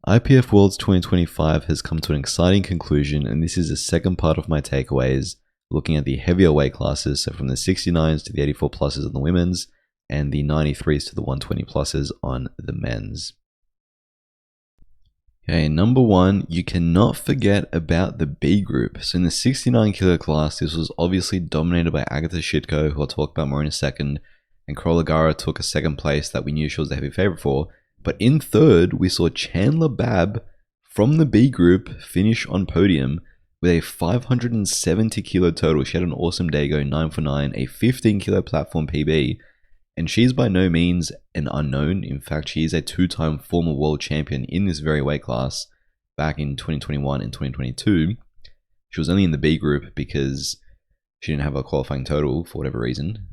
IPF Worlds 2025 has come to an exciting conclusion, and this is the second part of my takeaways, looking at the heavier weight classes, so from the 69s to the 84 pluses on the women's, and the 93s to the 120 pluses on the men's. Okay, number one, you cannot forget about the B group. So in the 69 kilo class, this was obviously dominated by Agatha Shitko, who I'll talk about more in a second, and Carola Garra took a second place that we knew she was the heavy favorite for. But in third, we saw Chandler Babb from the B group finish on podium with a 570 kilo total. She had an awesome day going 9 for 9, a 15 kilo platform PB. And she's by no means an unknown. In fact, she is a two-time former world champion in this very weight class back in 2021 and 2022. She was only in the B group because she didn't have a qualifying total for whatever reason.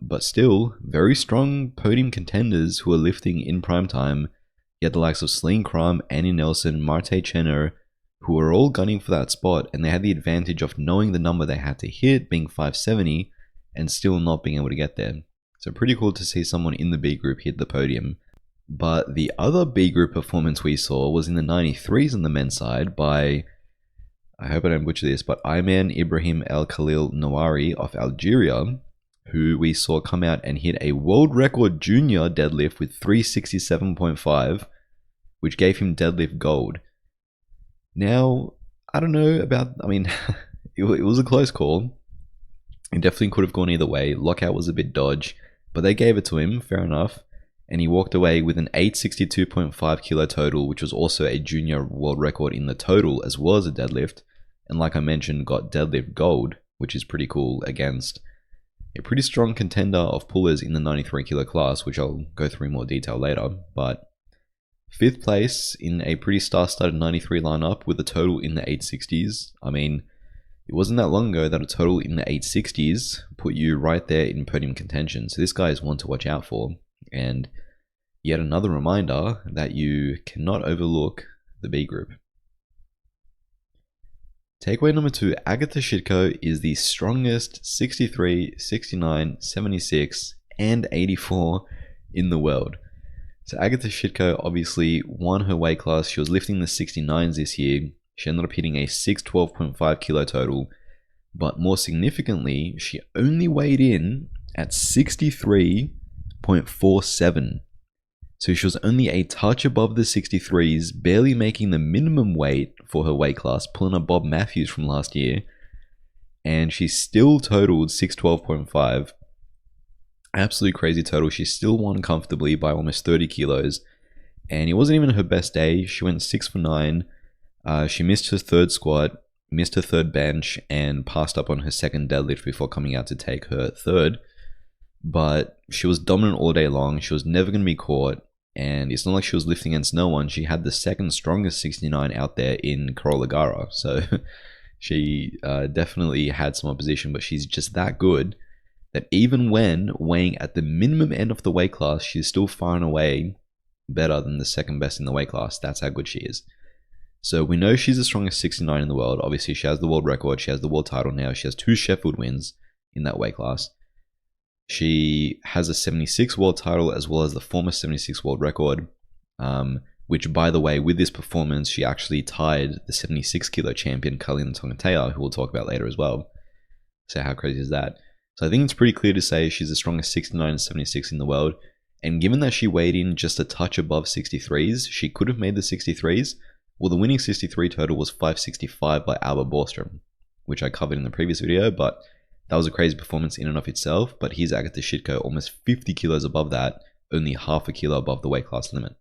But still, very strong podium contenders who are lifting in prime time. You had the likes of Celine Crum, Annie Nelson, Marte Chenot, who were all gunning for that spot, and they had the advantage of knowing the number they had to hit, being 570, and still not being able to get there. So pretty cool to see someone in the B group hit the podium. But the other B group performance we saw was in the 93s on the men's side by, I hope I don't butcher this, but Ayman Ibrahim El Khalil Nawari of Algeria, who we saw come out and hit a world record junior deadlift with 367.5, which gave him deadlift gold. Now, I don't know about, it was a close call. It definitely could have gone either way. Lockout was a bit dodge, but they gave it to him, fair enough. And he walked away with an 862.5 kilo total, which was also a junior world record in the total as well as a deadlift. And like I mentioned, got deadlift gold, which is pretty cool against a pretty strong contender of pullers in the 93 kilo class, which I'll go through in more detail later. But 5th place in a pretty star-studded 93 lineup with a total in the 860s. It wasn't that long ago that a total in the 860s put you right there in podium contention. So this guy is one to watch out for. And yet another reminder that you cannot overlook the B group. Takeaway number 2, Agatha Shitko is the strongest 63, 69, 76, and 84 in the world. So Agatha Shitko obviously won her weight class. She was lifting the 69s this year. She ended up hitting a 612.5 kilo total, but more significantly, she only weighed in at 63.47. So she was only a touch above the 63s, barely making the minimum weight for her weight class, pulling up Bob Matthews from last year, and she still totaled 612.5. Absolute crazy total. She still won comfortably by almost 30 kilos, and it wasn't even her best day. She went 6 for 9. She missed her third squat, missed her third bench, and passed up on her second deadlift before coming out to take her third. But she was dominant all day long. She was never going to be caught. And it's not like she was lifting against no one. She had the second strongest 69 out there in Carola Garra. So she definitely had some opposition, but she's just that good that even when weighing at the minimum end of the weight class, she's still far and away better than the second best in the weight class. That's how good she is. So we know she's the strongest 69 in the world. Obviously, she has the world record. She has the world title now. She has 2 Sheffield wins in that weight class. She has a 76 world title as well as the former 76 world record, which, by the way, with this performance, she actually tied the 76 kilo champion, Kalina Tongatea, who we'll talk about later as well. So how crazy is that? So I think it's pretty clear to say she's the strongest 69 and 76 in the world. And given that she weighed in just a touch above 63s, she could have made the 63s. Well, the winning 63 total was 565 by Albert Borstrom, which I covered in the previous video, but that was a crazy performance in and of itself. But here's Agatha Shitko, almost 50 kilos above that, only half a kilo above the weight class limit.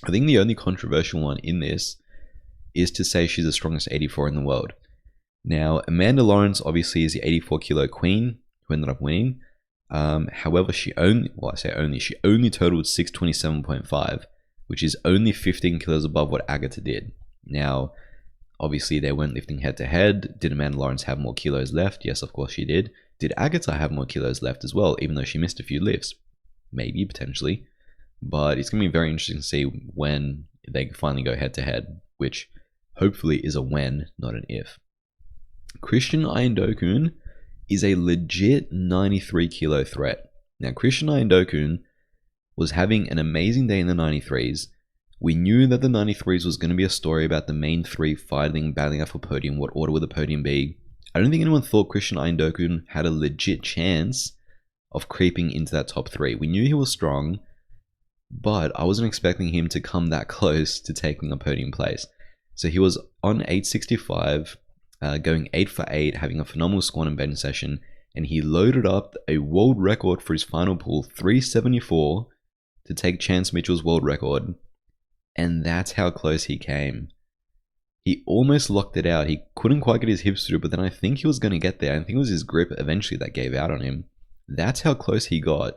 I think the only controversial one in this is to say she's the strongest 84 in the world. Now, Amanda Lawrence obviously is the 84 kilo queen who ended up winning. However, she only totaled 627.5. Which is only 15 kilos above what Agatha did. Now, obviously they weren't lifting head to head. Did Amanda Lawrence have more kilos left? Yes, of course she did. Did Agatha have more kilos left as well, even though she missed a few lifts? Maybe, potentially. But it's going to be very interesting to see when they finally go head to head, which hopefully is a when, not an if. Christian Ayandokun is a legit 93 kilo threat. Now, Christian Ayandokun was having an amazing day in the 93s, We knew that the 93s was going to be a story about the main three fighting, battling out for podium. What order would the podium be? I don't think anyone thought Christian Eindhoven had a legit chance of creeping into that top three. We knew he was strong, but I wasn't expecting him to come that close to taking a podium place. So he was on 865, going 8 for 8, having a phenomenal squat and bench session, and he loaded up a world record for his final pull, 374, to take Chance Mitchell's world record. And that's how close he came. He almost locked it out. He couldn't quite get his hips through, but then I think he was going to get there. I think it was his grip eventually that gave out on him. That's how close he got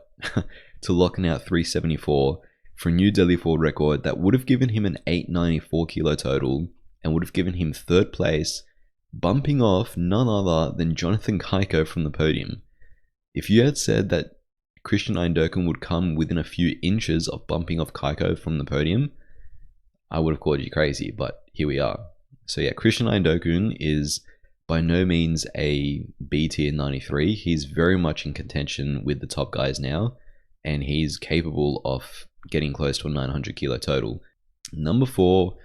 to locking out 374 for a new Delhi Ford record that would have given him an 894 kilo total and would have given him third place, bumping off none other than Jonathan Kaiko from the podium. If you had said that Christian Eindhoven would come within a few inches of bumping off Kaiko from the podium, I would have called you crazy, but here we are. So yeah, Christian Eindhoven is by no means a B tier 93. He's very much in contention with the top guys now, and he's capable of getting close to a 900 kilo total. Number 4,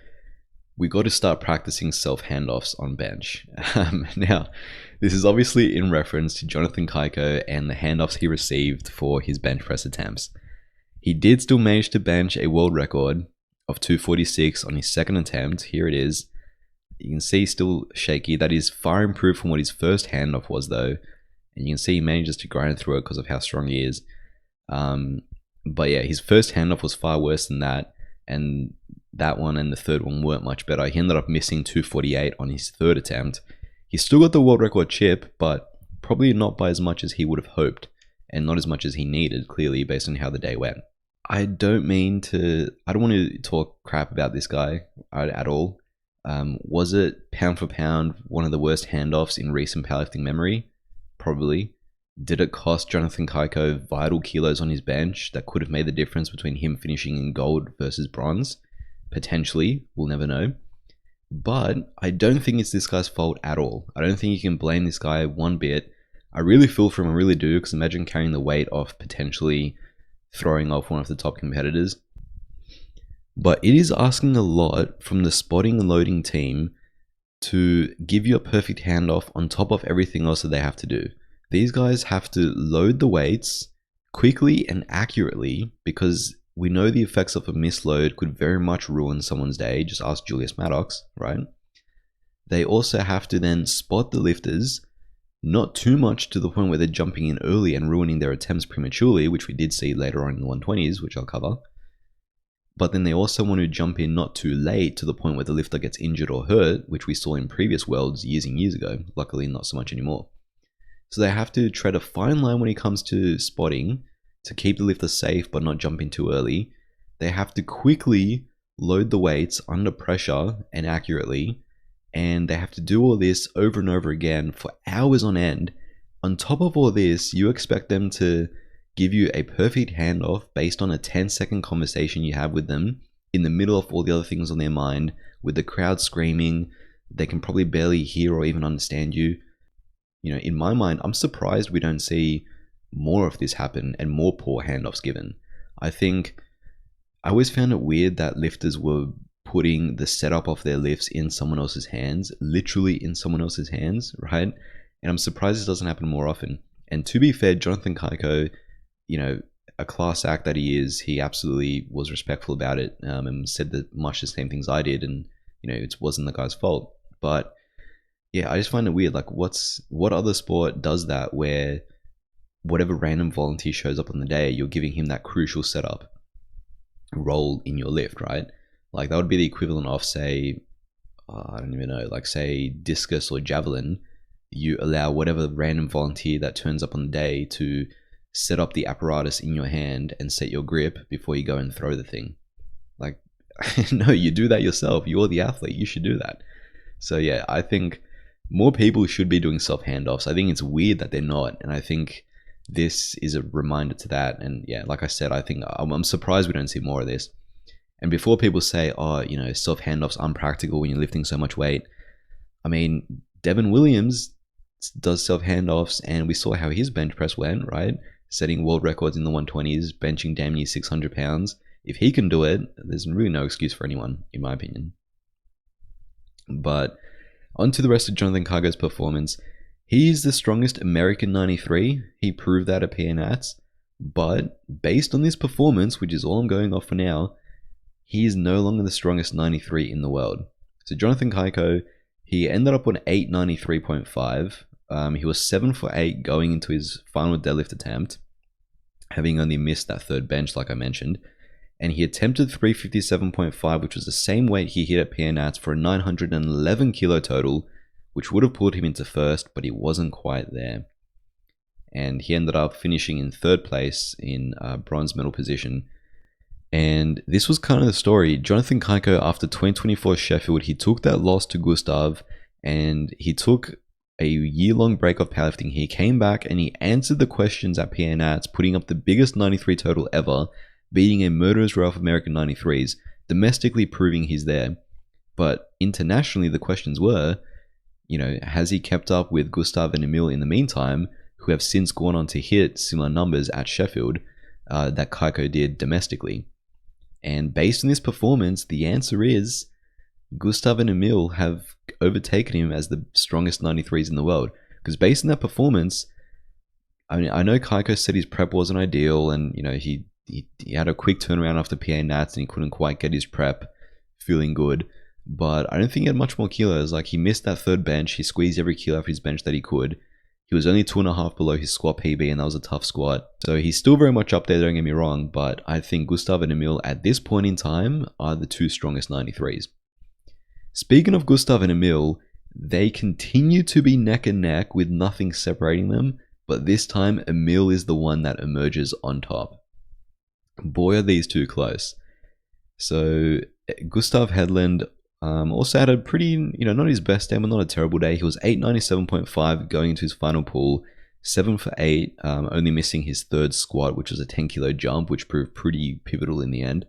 we got to start practicing self handoffs on bench. Now, this is obviously in reference to Jonathan Kaiko and the handoffs he received for his bench press attempts. He did still manage to bench a world record of 246 on his second attempt. Here it is. You can see still shaky. That is far improved from what his first handoff was though. And you can see he manages to grind through it because of how strong he is. But yeah, his first handoff was far worse than that. And that one and the third one weren't much better. He ended up missing 248 on his third attempt. He still got the world record chip, but probably not by as much as he would have hoped. And not as much as he needed, clearly, based on how the day went. I don't want to talk crap about this guy at all. Was it pound for pound one of the worst handoffs in recent powerlifting memory? Probably. Did it cost Jonathan Kaiko vital kilos on his bench that could have made the difference between him finishing in gold versus bronze? Potentially. We'll never know. But I don't think it's this guy's fault at all. I don't think you can blame this guy one bit. I really feel for him, I really do, because imagine carrying the weight of potentially throwing off one of the top competitors. But it is asking a lot from the spotting and loading team to give you a perfect handoff on top of everything else that they have to do. These guys have to load the weights quickly and accurately, because we know the effects of a misload could very much ruin someone's day. Just ask Julius Maddox, right? They also have to then spot the lifters, not too much to the point where they're jumping in early and ruining their attempts prematurely, which we did see later on in the 120s, which I'll cover. But then they also want to jump in not too late to the point where the lifter gets injured or hurt, which we saw in previous worlds years and years ago. Luckily, not so much anymore. So they have to tread a fine line when it comes to spotting to keep the lifter safe but not jump in too early. They have to quickly load the weights under pressure and accurately, and they have to do all this over and over again for hours on end. On top of all this, you expect them to give you a perfect handoff based on a 10-second conversation you have with them in the middle of all the other things on their mind, with the crowd screaming. They can probably barely hear or even understand you. You know, in my mind, I'm surprised we don't see more of this happen and more poor handoffs given. I always found it weird that lifters were putting the setup of their lifts in someone else's hands, literally in someone else's hands, right? And I'm surprised this doesn't happen more often. And to be fair, Jonathan Kaiko, you know, a class act that he is, he absolutely was respectful about it, and said much the same things I did, and you know, it wasn't the guy's fault. But yeah, I just find it weird. Like, what other sport does that, where whatever random volunteer shows up on the day, you're giving him that crucial setup role in your lift, right? Like, that would be the equivalent of, say, I don't even know, like, say, discus or javelin. You allow whatever random volunteer that turns up on the day to set up the apparatus in your hand and set your grip before you go and throw the thing. Like, no, you do that yourself. You're the athlete. You should do that. So yeah, I think more people should be doing self handoffs. I think it's weird that they're not, and I think this is a reminder to that. And yeah, like I said, I think I'm surprised we don't see more of this. And before people say, oh, you know, self handoffs unpractical when you're lifting so much weight, I mean, Devin Williams does self handoffs, and we saw how his bench press went, right? Setting world records in the 120s, benching damn near 600 pounds. if he can do it, there's really no excuse for anyone, in my opinion. But on to the rest of Jonathan Kygo's performance. He is the strongest American 93. He proved that at PNATs. But based on this performance, which is all I'm going off for now, he is no longer the strongest 93 in the world. So Jonathan Kygo, he ended up on 893.5. He was 7 for 8 going into his final deadlift attempt, having only missed that third bench like I mentioned. And he attempted 357.5, which was the same weight he hit at PNATs for a 911 kilo total, which would have pulled him into first, but he wasn't quite there. And he ended up finishing in third place in bronze medal position. And this was kind of the story. Jonathan Kygo, after 2024 Sheffield, he took that loss to Gustav, and he took a year-long break of powerlifting. He came back and he answered the questions at PNATs, putting up the biggest 93 total ever, beating a murderer's row of American 93s, domestically proving he's there. But internationally, the questions were, has he kept up with Gustav and Emil in the meantime, who have since gone on to hit similar numbers at Sheffield that Kygo did domestically? And based on this performance, the answer is Gustav and Emil have overtaken him as the strongest 93s in the world. Because based on that performance, I know Kygo said his prep wasn't ideal, and he had a quick turnaround after PA Nats and he couldn't quite get his prep feeling good. But I don't think he had much more kilos. Like, he missed that third bench. He squeezed every kilo off his bench that he could. He was only 2.5 below his squat PB, and that was a tough squat. So he's still very much up there, don't get me wrong, but I think Gustav and Emil at this point in time are the two strongest 93s. Speaking of Gustav and Emil, they continue to be neck and neck with nothing separating them, but this time Emil is the one that emerges on top. Boy, are these two close. So Gustav Hedlund also had a pretty, not his best day, but not a terrible day. He was 897.5 going into his final pull, 7 for 8, only missing his third squat, which was a 10 kilo jump, which proved pretty pivotal in the end.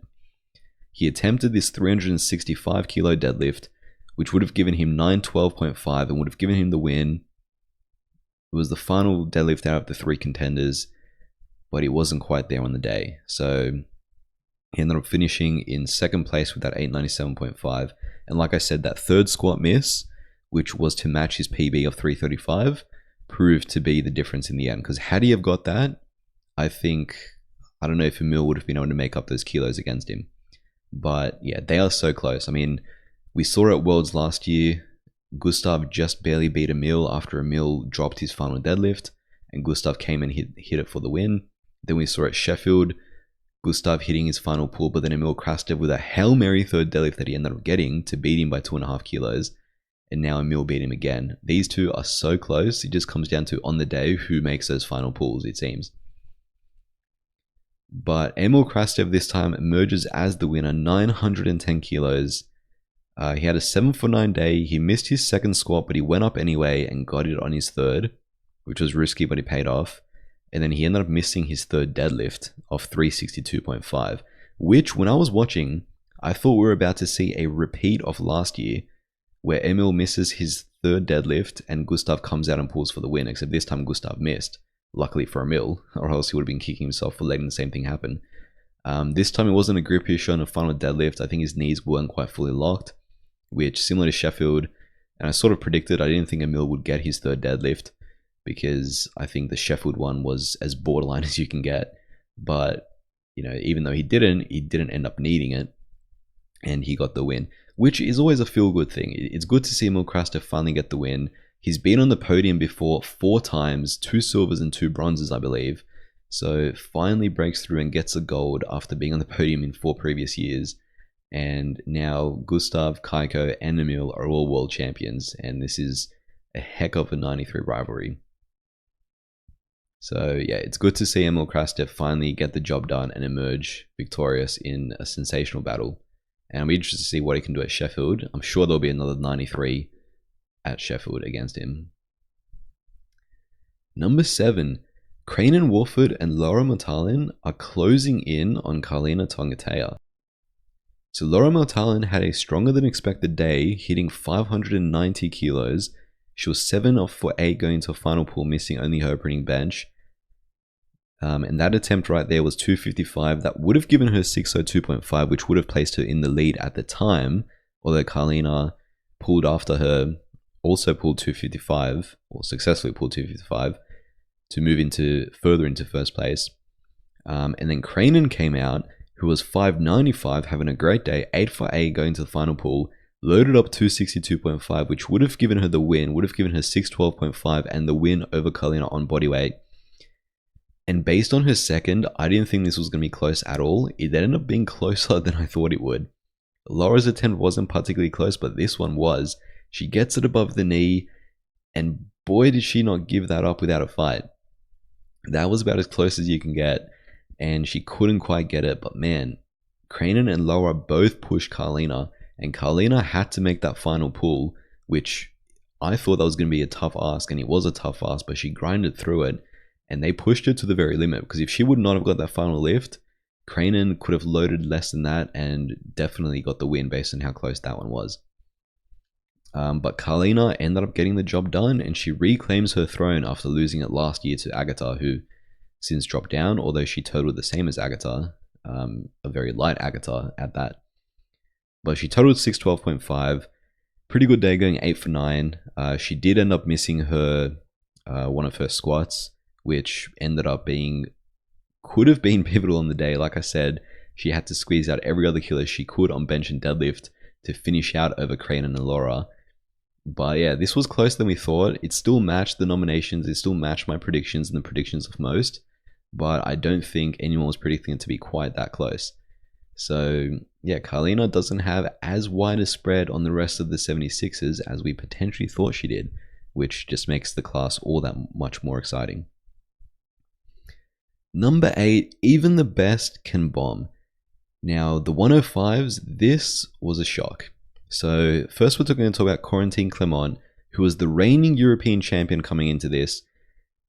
He attempted this 365 kilo deadlift, which would have given him 912.5 and would have given him the win. It was the final deadlift out of the three contenders, but he wasn't quite there on the day. So he ended up finishing in second place with that 897.5. And like I said, that third squat miss, which was to match his PB of 335, proved to be the difference in the end. Because had he have got that, I don't know if Emil would have been able to make up those kilos against him. But yeah, they are so close. I mean, we saw at Worlds last year, Gustav just barely beat Emil after Emil dropped his final deadlift, and Gustav came and hit it for the win. Then we saw at Sheffield, Gustav hitting his final pull, but then Emil crashed it with a Hail Mary third deadlift that he ended up getting to beat him by 2.5 kilos. And now Emil beat him again. These two are so close, it just comes down to on the day who makes those final pulls, it seems. But Emil Krastev this time emerges as the winner, 910 kilos. He had a 7 for 9 day. He missed his second squat, but he went up anyway and got it on his third, which was risky, but he paid off. And then he ended up missing his third deadlift of 362.5, which when I was watching, I thought we were about to see a repeat of last year, where Emil misses his third deadlift and Gustav comes out and pulls for the win, except this time Gustav missed. Luckily for Emil, or else he would have been kicking himself for letting the same thing happen. This time it wasn't a grip issue on a final deadlift. I think his knees weren't quite fully locked, which similar to Sheffield, and I sort of predicted, I didn't think Emil would get his third deadlift because I think the Sheffield one was as borderline as you can get. But, even though he didn't end up needing it, and he got the win, which is always a feel-good thing. It's good to see Emil Krastev finally get the win. He's been on the podium before 4 times, 2 silvers and 2 bronzes, I believe. So finally breaks through and gets a gold after being on the podium in 4 previous years. And now Gustav, Kygo, and Emil are all world champions. And this is a heck of a 93 rivalry. So yeah, it's good to see Emil Krastev finally get the job done and emerge victorious in a sensational battle. And I'm interested to see what he can do at Sheffield. I'm sure there'll be another 93 at Sheffield against him. Number 7, Cranen Wolford and Laura Motalin are closing in on Karlina Tongatea. So Laura Motalin had a stronger than expected day, hitting 590 kilos. She was 7 for 8 going to a final pull, missing only her opening bench. And that attempt right there was 255. That would have given her 602.5, which would have placed her in the lead at the time, although Carlina pulled after her, also pulled 255, or successfully pulled 255, to move further into first place. And then Cranen came out, who was 595, having a great day, 8 for 8 going to the final pool, loaded up 262.5, which would have given her the win, would have given her 612.5 and the win over Carlina on bodyweight. And based on her second, I didn't think this was going to be close at all. It ended up being closer than I thought it would. Laura's attempt wasn't particularly close, but this one was. She gets it above the knee, and boy did she not give that up without a fight. That was about as close as you can get, and she couldn't quite get it, but man, Cranen and Laura both pushed Carlina, and Carlina had to make that final pull, which I thought that was going to be a tough ask, and it was a tough ask, but she grinded through it. And they pushed her to the very limit, because if she would not have got that final lift, Cranen could have loaded less than that and definitely got the win based on how close that one was. But Carlina ended up getting the job done, and she reclaims her throne after losing it last year to Agatha, who since dropped down, although she totaled the same as Agatha, a very light Agatha at that. But she totaled 612.5. Pretty good day, going 8 for 9. She did end up missing her one of her squats, which ended up could have been pivotal on the day. Like I said, she had to squeeze out every other killer she could on bench and deadlift to finish out over Cranen and Laura. But yeah, this was closer than we thought. It still matched the nominations. It still matched my predictions and the predictions of most. But I don't think anyone was predicting it to be quite that close. So yeah, Carlina doesn't have as wide a spread on the rest of the 76ers as we potentially thought she did, which just makes the class all that much more exciting. Number 8, even the best can bomb. Now, the 105s, this was a shock. So, first we're going to talk about Corentin Clement, who was the reigning European champion coming into this.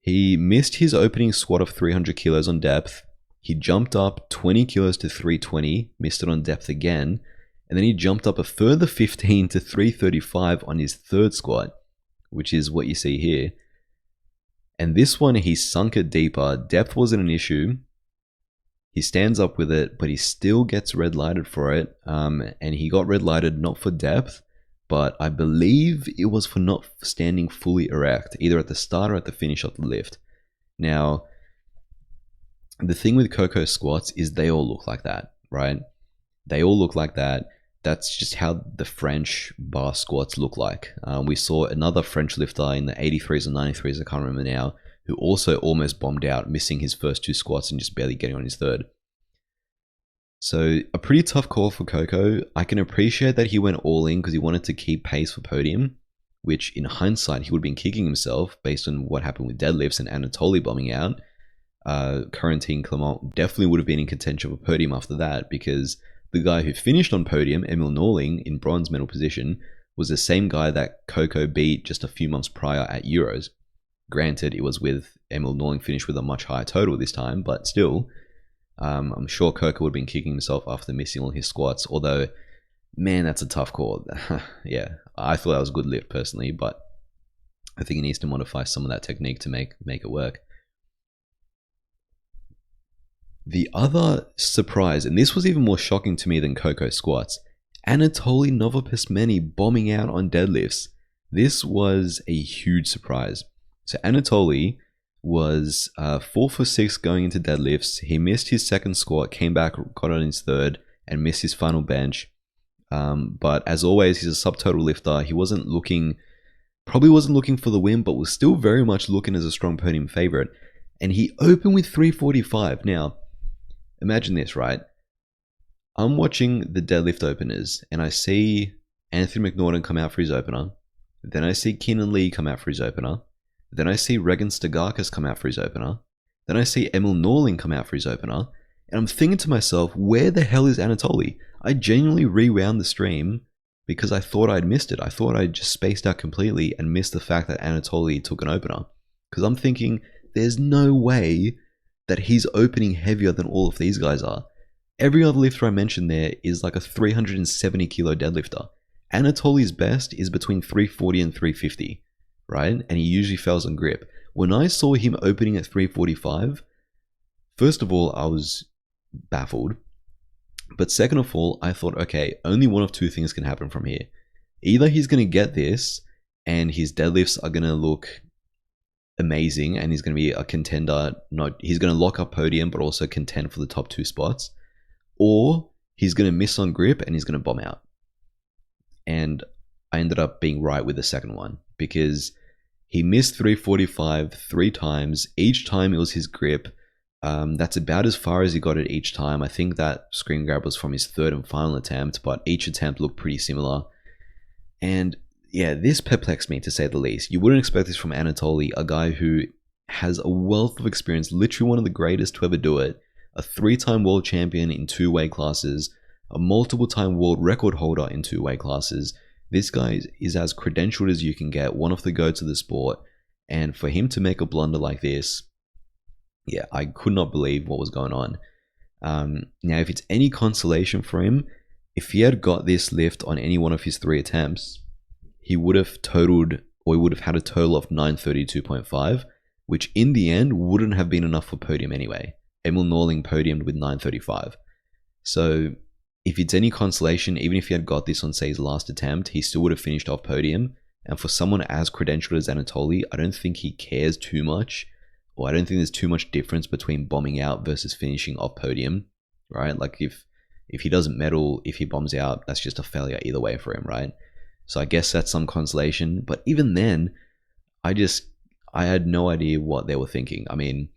He missed his opening squat of 300 kilos on depth. He jumped up 20 kilos to 320, missed it on depth again. And then he jumped up a further 15 to 335 on his third squat, which is what you see here. And this one, he sunk it deeper. Depth wasn't an issue. He stands up with it, but he still gets red lighted for it. And he got red lighted not for depth, but I believe it was for not standing fully erect, either at the start or at the finish of the lift. Now, the thing with Coco squats is they all look like that, right? They all look like that. That's just how the French bar squats look like. We saw another French lifter in the 83s and 93s, I can't remember now, who also almost bombed out, missing his first 2 squats and just barely getting on his third. So a pretty tough call for Coco. I can appreciate that he went all in because he wanted to keep pace for podium, which in hindsight, he would have been kicking himself based on what happened with deadlifts and Anatoly bombing out. Corentin Clement definitely would have been in contention for podium after that, because the guy who finished on podium, Emil Norling, in bronze medal position, was the same guy that Coco beat just a few months prior at Euros. Granted, it was with Emil Norling finished with a much higher total this time, but still, I'm sure Coco would have been kicking himself after missing all his squats, although, man, that's a tough call. Yeah, I thought that was a good lift personally, but I think he needs to modify some of that technique to make it work. The other surprise, and this was even more shocking to me than Coco squats, Anatoly Novopesmeni bombing out on deadlifts. This was a huge surprise. So Anatoly was 4 for 6 going into deadlifts. He missed his second squat, came back, got on his third, and missed his final bench. But as always, he's a subtotal lifter. He probably wasn't looking for the win, but was still very much looking as a strong podium favorite. And he opened with 345. Now, imagine this, right? I'm watching the deadlift openers, and I see Anthony McNaughton come out for his opener. Then I see Keenan Lee come out for his opener. Then I see Regan Stagakis come out for his opener. Then I see Emil Norling come out for his opener. And I'm thinking to myself, where the hell is Anatoly? I genuinely rewound the stream because I thought I'd missed it. I thought I'd just spaced out completely and missed the fact that Anatoly took an opener. Because I'm thinking, there's no way that he's opening heavier than all of these guys are. Every other lifter I mentioned there is like a 370 kilo deadlifter. Anatoly's best is between 340 and 350, right? And he usually fails on grip. When I saw him opening at 345, first of all, I was baffled. But second of all, I thought, okay, only one of two things can happen from here. Either he's going to get this and his deadlifts are going to look amazing and he's going to be a contender. He's going to lock up podium, but also contend for the top 2 spots. Or he's going to miss on grip and he's going to bomb out. And I ended up being right with the second one because he missed 345 3 times. Each time it was his grip. That's about as far as he got it each time. I think that screen grab was from his third and final attempt, but each attempt looked pretty similar. And yeah, this perplexed me to say the least. You wouldn't expect this from Anatoly, a guy who has a wealth of experience, literally one of the greatest to ever do it, a 3-time world champion in 2 weight classes, a multiple-time world record holder in 2 weight classes. This guy is as credentialed as you can get, one of the goats of the sport, and for him to make a blunder like this, yeah, I could not believe what was going on. Now, if it's any consolation for him, if he had got this lift on any one of his 3 attempts, he would have totaled, or he would have had a total of 932.5, which in the end wouldn't have been enough for podium anyway. Emil Norling podiumed with 935. So if it's any consolation, even if he had got this on, say, his last attempt, he still would have finished off podium. And for someone as credentialed as Anatoly, I don't think he cares too much. Or I don't think there's too much difference between bombing out versus finishing off podium, right? Like if he doesn't medal, if he bombs out, that's just a failure either way for him, right? So I guess that's some consolation. But even then, I had no idea what they were thinking. I mean,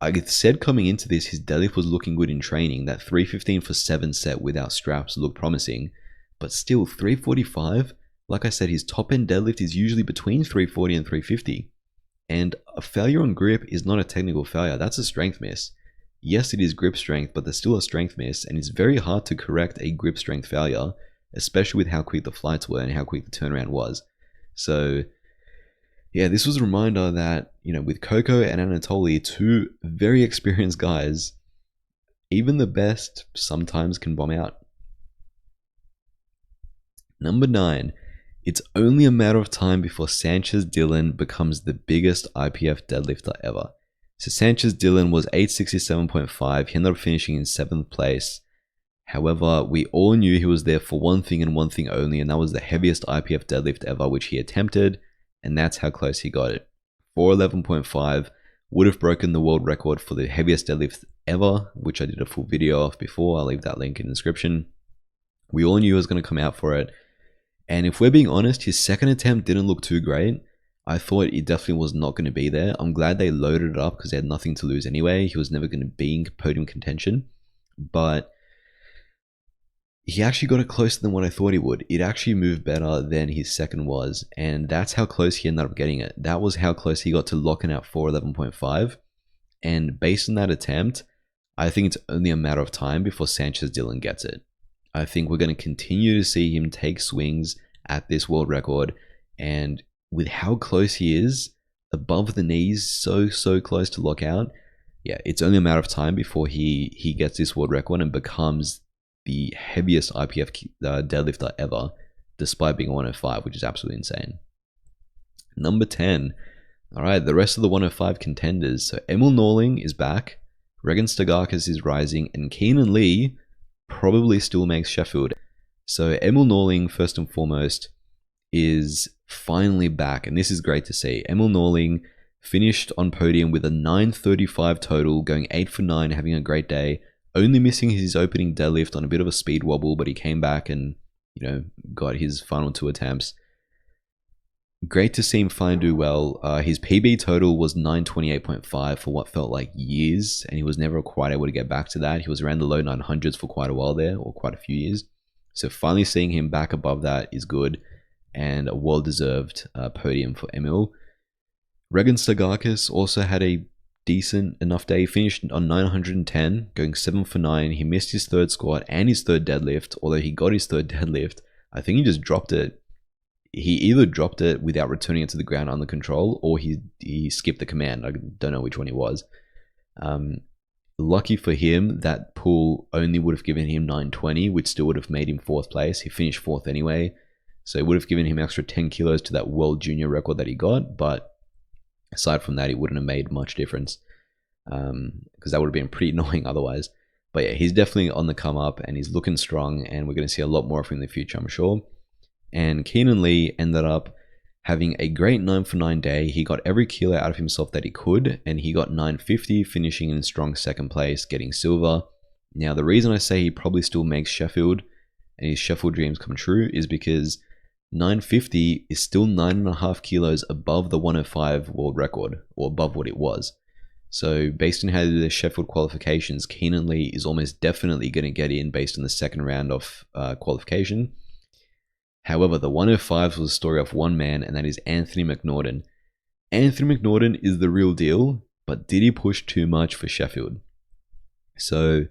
I said coming into this, his deadlift was looking good in training. That 315 for 7 set without straps looked promising. But still, 345, like I said, his top end deadlift is usually between 340 and 350. And a failure on grip is not a technical failure, that's a strength miss. Yes, it is grip strength, but there's still a strength miss, and it's very hard to correct a grip strength failure, especially with how quick the flights were and how quick the turnaround was. So, yeah, this was a reminder that, with Coco and Anatoly, 2 very experienced guys, even the best sometimes can bomb out. Number 9. It's only a matter of time before Sanchez Dillon becomes the biggest IPF deadlifter ever. So Sanchez Dillon was 867.5. He ended up finishing in 7th place. However, we all knew he was there for one thing and one thing only, and that was the heaviest IPF deadlift ever, which he attempted, and that's how close he got it. 411.5 would have broken the world record for the heaviest deadlift ever, which I did a full video of before. I'll leave that link in the description. We all knew he was going to come out for it. And if we're being honest, his second attempt didn't look too great. I thought it definitely was not going to be there. I'm glad they loaded it up because they had nothing to lose anyway. He was never going to be in podium contention. But he actually got it closer than what I thought he would. It actually moved better than his second was. And that's how close he ended up getting it. That was how close he got to locking out 411.5. And based on that attempt, I think it's only a matter of time before Sanchez Dillon gets it. I think we're going to continue to see him take swings at this world record. And with how close he is, above the knees, so close to lockout, yeah, it's only a matter of time before he gets this world record and becomes the heaviest IPF deadlifter ever, despite being 105, which is absolutely insane. Number 10. All right, the rest of the 105 contenders. So Emil Norling is back, Regan Stagakis is rising, and Keenan Lee probably still makes Sheffield. So Emil Norling, first and foremost, is finally back, and this is great to see. Emil Norling finished on podium with a 935 total, going 8 for 9, having a great day, only missing his opening deadlift on a bit of a speed wobble, but he came back and, got his final 2 attempts. Great to see him finally do well. His PB total was 928.5 for what felt like years, and he was never quite able to get back to that. He was around the low 900s for quite a while there, or quite a few years. So finally seeing him back above that is good, and a well-deserved podium for Emil. Regan Stagakis also had a decent enough day. He finished on 910, going 7 for 9. He missed his 3rd squat and his 3rd deadlift, although he got his 3rd deadlift. I think he just dropped it. He either dropped it without returning it to the ground under control, or he skipped the command. I don't know which one he was. Lucky for him, that pull only would have given him 920, which still would have made him 4th place. He finished 4th anyway, so it would have given him extra 10 kilos to that world junior record that he got, but aside from that, it wouldn't have made much difference. because that would have been pretty annoying otherwise. But yeah, he's definitely on the come up and he's looking strong, and we're going to see a lot more of him in the future, I'm sure. And Keenan Lee ended up having a great 9 for 9 day. He got every kilo out of himself that he could, and he got 950, finishing in strong second place, getting silver. Now, the reason I say he probably still makes Sheffield and his Sheffield dreams come true is because 950 is still 9.5 kilos above the 105 world record, or above what it was. So based on how the Sheffield qualifications, Keenan Lee is almost definitely going to get in based on the second round of qualification. However, the 105s was a story of one man, and that is Anthony McNaughton. Anthony McNaughton is the real deal, but did he push too much for Sheffield? So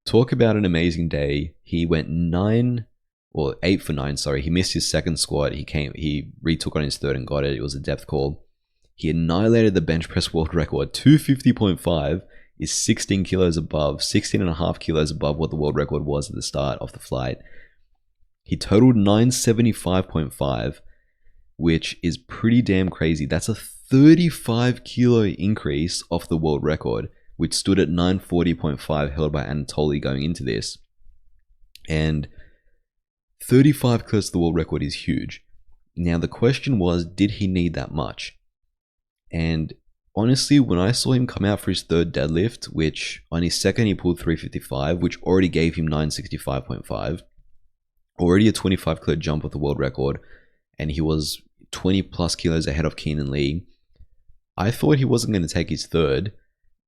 talk about an amazing day. He went 8 for 9, sorry. He missed his second squat. He retook on his third and got it. It was a depth call. He annihilated the bench press world record. 250.5 is 16 kilos above, 16.5 kilos above what the world record was at the start of the flight. He totaled 975.5, which is pretty damn crazy. That's a 35 kilo increase off the world record, which stood at 940.5 held by Anatoly going into this. And 35 close to the world record is huge. Now the question was, did he need that much? And honestly, when I saw him come out for his third deadlift, which on his second he pulled 355, which already gave him 965.5, already a 25 kilo jump of the world record, and he was 20 plus kilos ahead of Keenan Lee, I thought he wasn't going to take his third.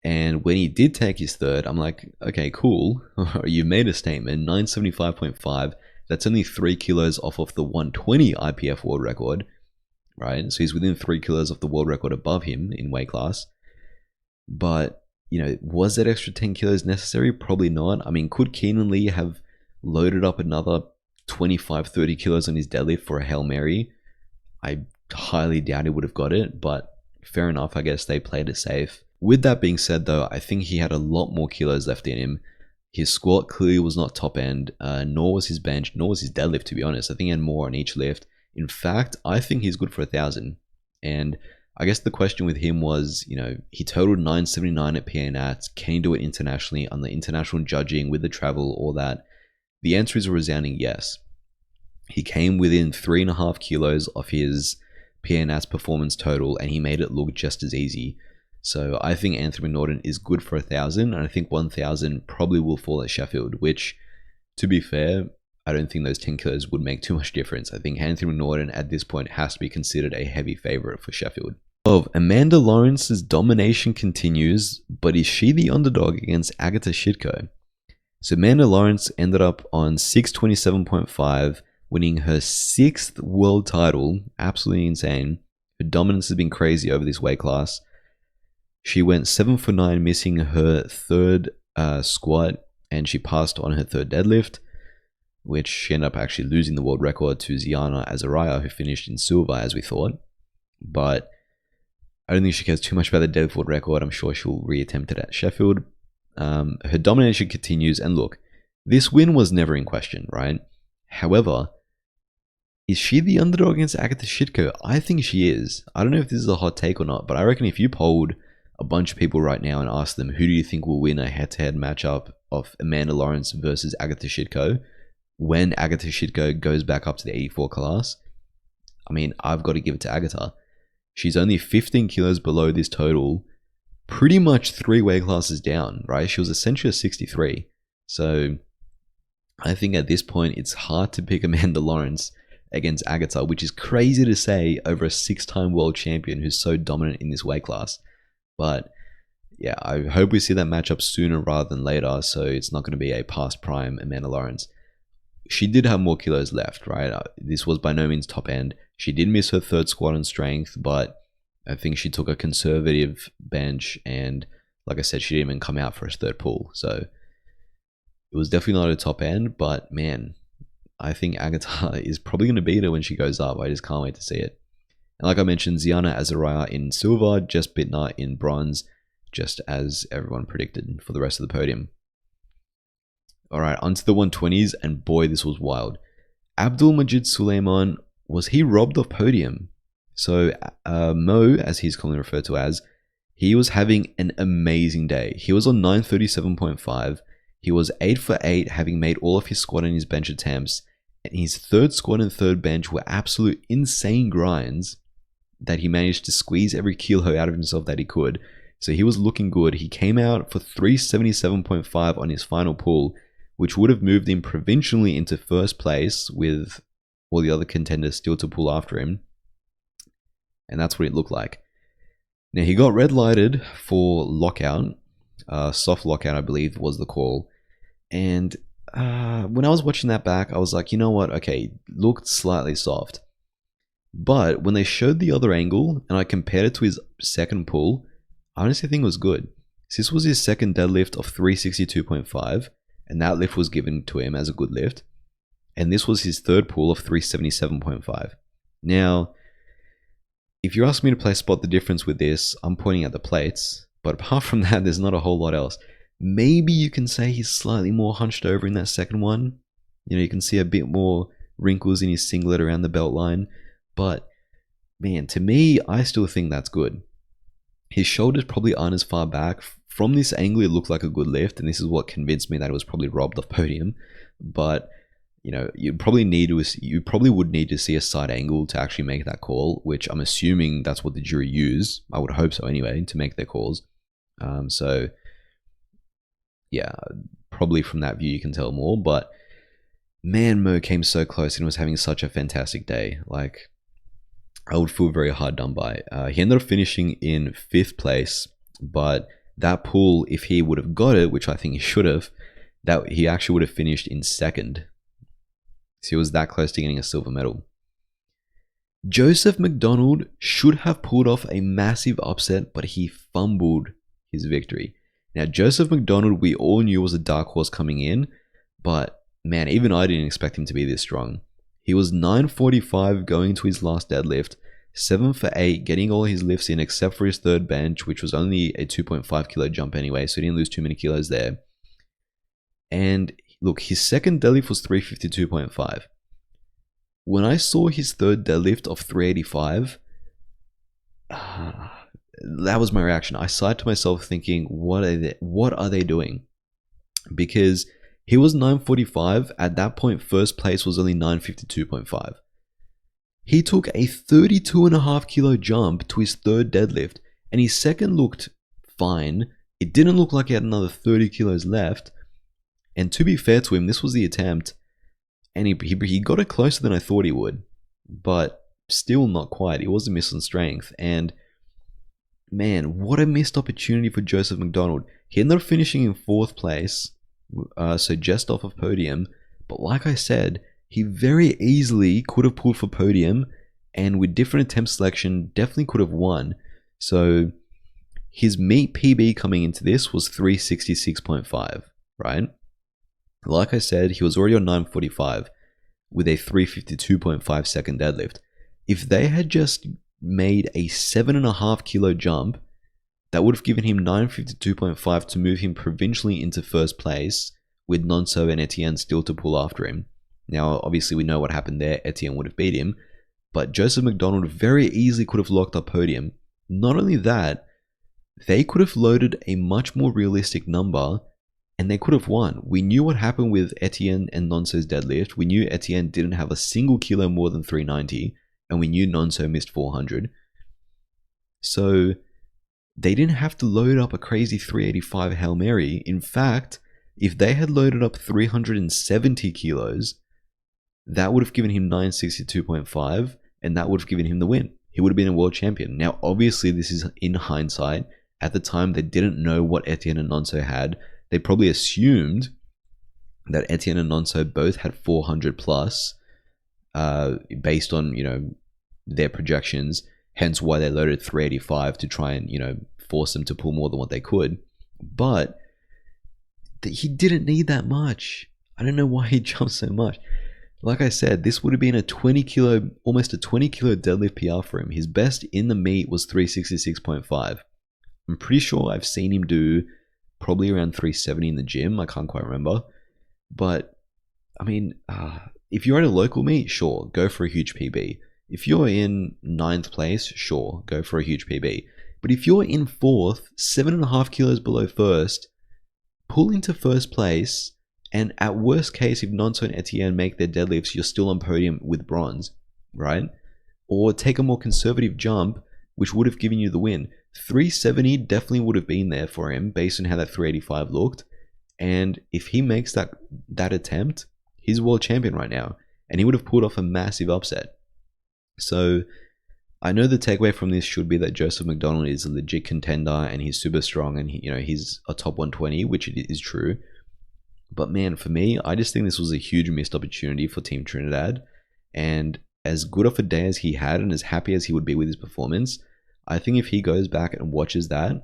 And when he did take his third, I'm like, okay, cool. You made a statement, 975.5. That's only 3 kilos off of the 120 IPF world record, right? So he's within 3 kilos of the world record above him in weight class. But, was that extra 10 kilos necessary? Probably not. I mean, could Keenan Lee have loaded up another 25, 30 kilos on his deadlift for a Hail Mary? I highly doubt he would have got it, but fair enough. I guess they played it safe. With that being said, though, I think he had a lot more kilos left in him. His squat clearly was not top end, nor was his bench, nor was his deadlift, to be honest. I think he had more on each lift. In fact, I think he's good for 1,000. And I guess the question with him was, he totaled 979 at PA Nats. Can he do it internationally on the international judging with the travel, all that? The answer is a resounding yes. He came within 3.5 kilos of his PA Nats performance total, and he made it look just as easy. So I think Anthony McNaughton is good for 1,000, and I think 1,000 probably will fall at Sheffield, which, to be fair, I don't think those 10 kilos would make too much difference. I think Anthony McNaughton at this point has to be considered a heavy favorite for Sheffield. Amanda Lawrence's domination continues, but is she the underdog against Agata Shitko? So Amanda Lawrence ended up on 627.5, winning her 6th world title. Absolutely insane. Her dominance has been crazy over this weight class. She went 7 for 9, missing her third squat, and she passed on her third deadlift, which she ended up actually losing the world record to Ziana Azariah, who finished in silver, as we thought. But I don't think she cares too much about the deadlift world record. I'm sure she'll reattempt it at Sheffield. Her domination continues, and look, this win was never in question, right? However, is she the underdog against Agata Shitko? I think she is. I don't know if this is a hot take or not, but I reckon if you polled a bunch of people right now and asked them, who do you think will win a head-to-head matchup of Amanda Lawrence versus Agata Shitko when Agata Shitko goes back up to the 84 class? I mean, I've got to give it to Agata. She's only 15 kilos below this total, pretty much 3 weight classes down, right? She was essentially a 63. So I think at this point, it's hard to pick Amanda Lawrence against Agata, which is crazy to say over a 6-time world champion who's so dominant in this weight class. But yeah, I hope we see that matchup sooner rather than later, so it's not going to be a past prime Amanda Lawrence. She did have more kilos left, right? This was by no means top end. She did miss her third squat on strength, but I think she took a conservative bench, and like I said, she didn't even come out for her third pull. So it was definitely not a top end, but man, I think Agata is probably going to beat her when she goes up. I just can't wait to see it. And like I mentioned, Ziana Azariah in silver, Jess Bittner in bronze, just as everyone predicted for the rest of the podium. All right, onto the 120s, and boy, this was wild. Abdul Majid Suleiman, was he robbed of podium? So Mo, as he's commonly referred to as, He was having an amazing day. He was on 937.5. He was 8 for 8, having made all of his squat and his bench attempts. And his third squat and third bench were absolute insane grinds that he managed to squeeze every kilo out of himself that he could. So he was looking good. He came out for 377.5 on his final pull, which would have moved him provincially into first place with all the other contenders still to pull after him. And that's what it looked like. Now, he got red lighted for lockout. Soft lockout, I believe, was the call. And when I was watching that back, I was like, you know what? Okay, looked slightly soft. But when they showed the other angle and I compared it to his second pull, I honestly think it was good. So this was his second deadlift of 362.5, and that lift was given to him as a good lift. And this was his third pull of 377.5. Now, if you're asking me to play spot the difference with this, I'm pointing at the plates. But apart from that, there's not a whole lot else. Maybe you can say he's slightly more hunched over in that second one. You know, you can see a bit more wrinkles in his singlet around the belt line. But, man, to me, I still think that's good. His shoulders probably aren't as far back. From this angle, it looked like a good lift, and this is what convinced me that it was probably robbed off podium. But, you know, you probably would need to see a side angle to actually make that call, which I'm assuming that's what the jury use. I would hope so anyway, to make their calls. So, yeah, probably from that view you can tell more. But, man, Mo came so close and was having such a fantastic day. Like, I would feel very hard done by. He ended up finishing in 5th place, but that pull, if he would have got it, which I think he should have, that he actually would have finished in 2nd. So he was that close to getting a silver medal. Joseph McDonald should have pulled off a massive upset, but he fumbled his victory. Now, Joseph McDonald, we all knew was a dark horse coming in, but man, even I didn't expect him to be this strong. He was 945 going to his last deadlift, 7 for 8, getting all his lifts in except for his third bench, which was only a 2.5 kilo jump anyway, so he didn't lose too many kilos there. And look, his second deadlift was 352.5. When I saw his third deadlift of 385, that was my reaction. I sighed to myself thinking, what are they doing? Because he was 945. At that point, first place was only 952.5. He took a 32.5 kilo jump to his third deadlift, and his second looked fine. It didn't look like he had another 30 kilos left. And to be fair to him, this was the attempt, and he got it closer than I thought he would, but still not quite. It was a miss on strength, and man, what a missed opportunity for Joseph McDonald. He ended up finishing in 4th place, so just off of podium, but like I said, he very easily could have pulled for podium, and with different attempt selection, definitely could have won. So his meet PB coming into this was 366.5, right? Like I said, he was already on 945 with a 352.5 second deadlift. If they had just made a 7.5 kilo jump, that would have given him 952.5 to move him provincially into first place, with Nonso and Etienne still to pull after him. Now, obviously, we know what happened there. Etienne would have beat him, but Joseph McDonald very easily could have locked up podium. Not only that, they could have loaded a much more realistic number, and they could have won. We knew what happened with Etienne and Nonso's deadlift. We knew Etienne didn't have a single kilo more than 390, and we knew Nonso missed 400. So they didn't have to load up a crazy 385 Hail Mary. In fact, if they had loaded up 370 kilos, that would have given him 962.5, and that would have given him the win. He would have been a world champion. Now, obviously, this is in hindsight. At the time, they didn't know what Etienne and Nonso had. They probably assumed that Etienne and Nonso both had 400 plus, based on, you know, their projections. Hence why they loaded 385 to try and, you know, force them to pull more than what they could. But he didn't need that much. I don't know why he jumped so much. Like I said, this would have been almost a 20 kilo deadlift PR for him. His best in the meet was 366.5. I'm pretty sure I've seen him do probably around 370 in the gym. I can't quite remember. But, I mean, if you're at a local meet, sure, go for a huge PB. If you're in 9th place, sure, go for a huge PB. But if you're in fourth, 7.5 kilos below first, pull into first place, and at worst case, if Nonso and Etienne make their deadlifts, you're still on podium with bronze, right? Or take a more conservative jump, which would have given you the win. 370 definitely would have been there for him based on how that 385 looked. And if he makes that attempt, he's world champion right now. And he would have pulled off a massive upset. So I know the takeaway from this should be that Joseph McDonald is a legit contender and he's super strong and he's a top 120, which is true. But man, for me, I just think this was a huge missed opportunity for Team Trinidad. And as good of a day as he had and as happy as he would be with his performance, I think if he goes back and watches that,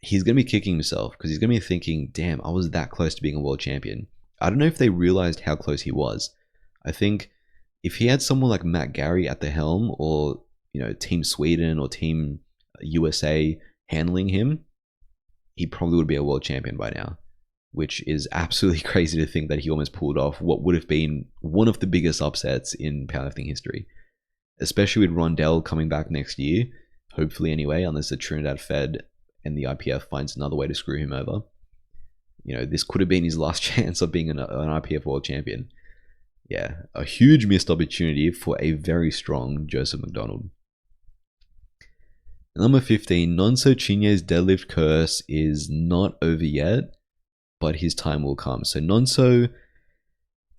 he's going to be kicking himself because he's going to be thinking, damn, I was that close to being a world champion. I don't know if they realized how close he was. I think if he had someone like Matt Gary at the helm or, Team Sweden or Team USA handling him, he probably would be a world champion by now, which is absolutely crazy to think that he almost pulled off what would have been one of the biggest upsets in powerlifting history, especially with Rondell coming back next year, hopefully anyway, unless the Trinidad Fed and the IPF finds another way to screw him over. This could have been his last chance of being an IPF world champion. Yeah, a huge missed opportunity for a very strong Joseph McDonald. Number 15, Nonso Chinye's deadlift curse is not over yet, but his time will come. So Nonso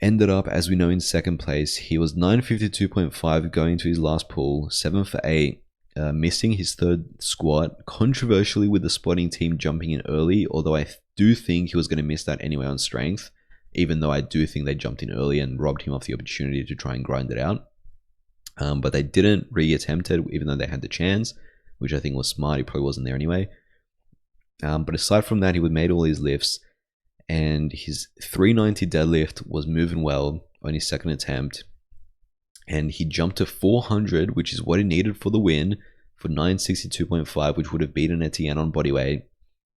ended up, as we know, in second place. He was 952.5 going to his last pull, 7 for 8, missing his third squat, controversially with the spotting team jumping in early, although I do think he was going to miss that anyway on strength, even though I do think they jumped in early and robbed him of the opportunity to try and grind it out. But they didn't re-attempt it, even though they had the chance, which I think was smart. He probably wasn't there anyway. But aside from that, he would made all his lifts, and his 390 deadlift was moving well on his second attempt. And he jumped to 400, which is what he needed for the win, for 962.5, which would have beaten Etienne on bodyweight.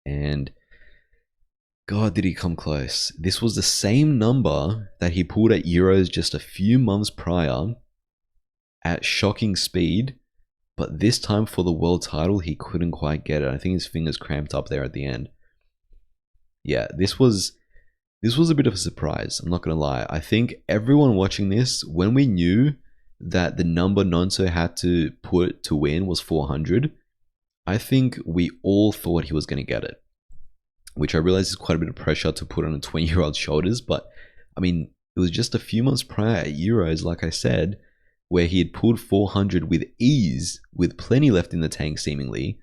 And God, did he come close. This was the same number that he pulled at Euros just a few months prior at shocking speed, but this time for the world title, he couldn't quite get it. I think his fingers cramped up there at the end. Yeah, this was a bit of a surprise, I'm not going to lie. I think everyone watching this, when we knew that the number Nonso had to put to win was 400, I think we all thought he was going to get it, which I realize is quite a bit of pressure to put on a 20-year-old's shoulders. But I mean, it was just a few months prior at Euros, like I said, where he had pulled 400 with ease, with plenty left in the tank seemingly.